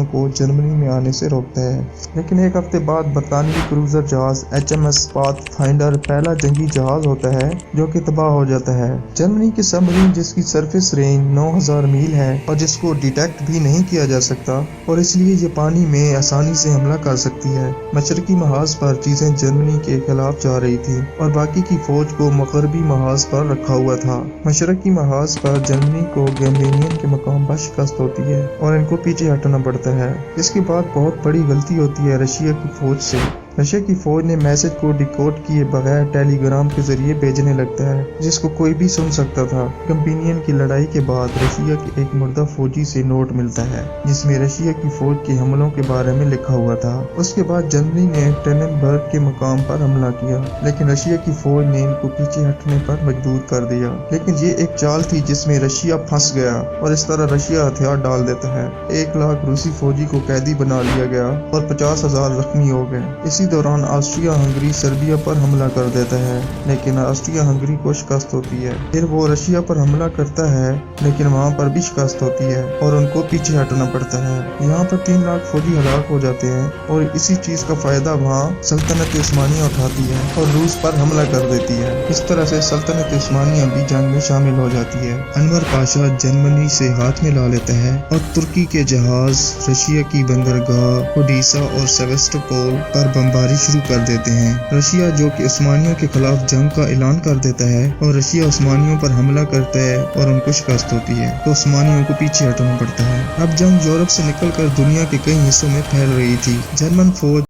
کو जर्मनी में आने से रोकता है। लेकिन एक हफ्ते बाद बरतानवी क्रूजर जहाज HMS पाथफाइंडर पहला जंगी जहाज होता है जो कि तबाह हो जाता है। जर्मनी की सबमरीन जिसकी सरफेस रेंज 9000 मील है और जिसको डिटेक्ट भी नहीं किया जा सकता और इसलिए ये पानी में आसानी से हमला कर सकती है। मशरकी महाज पर चीजें जर्मनी के खिलाफ जा रही थी और बाकी की फौज को मगरबी महाज पर रखा हुआ था। मशरकी महाज पर जर्मनी को गैम्बियन के मकाम पर शिकस्त होती है और इनको पीछे हटना पड़ता है। इसके बाद बहुत बड़ी गलती होती है रशिया की फौज से। रशिया की फौज ने मैसेज को डिकोड किए बगैर टेलीग्राम के जरिए भेजने लगता है जिसको कोई भी सुन सकता था। गैम्बियन की लड़ाई के बाद रशिया के एक मुर्दा फौजी से नोट मिलता है जिसमें रशिया की फौज के हमलों के बारे में लिखा हुआ था। उसके बाद जर्मनी ने टेननबर्ग के मकाम पर हमला किया लेकिन रशिया की फौज ने इनको पीछे हटने पर मजबूर कर दिया। लेकिन ये एक चाल थी जिसमें रशिया फंस गया और इस तरह रशिया हथियार डाल देता है। 1 लाख रूसी फौजी को कैदी बना लिया गया और 50,000 जख्मी हो गए। इसी दौरान ऑस्ट्रिया हंगरी सर्बिया पर हमला कर देता है लेकिन ऑस्ट्रिया हंगरी को शिकस्त होती है। फिर वो रशिया पर हमला करता है लेकिन वहाँ पर भी शिकस्त होती है और उनको पीछे हटना पड़ता है। यहाँ पर 3 लाख फौजी हलाक हो जाते हैं और इसी चीज का फायदा वहाँ सल्तनत उस्मानिया उठाती है और रूस पर हमला कर देती है। इस तरह से सल्तनत उस्मानिया भी जंग में शामिल हो जाती है। अनवर पाशा जर्मनी से हाथ मिला लेता है और तुर्की के जहाज रशिया की बंदरगाह ओडिशा और सेवेस्टोपोल पर बमबारी शुरू कर देते हैं। रशिया जो कि उस्मानियों के खिलाफ जंग का ऐलान कर देता है और रशिया उस्मानियों पर हमला करता है और उनको शिकस्त होती है तो उस्मानियों को पीछे हटना पड़ता है। अब जंग यूरोप से निकलकर दुनिया के कई हिस्सों में फैल रही थी। जर्मन फौज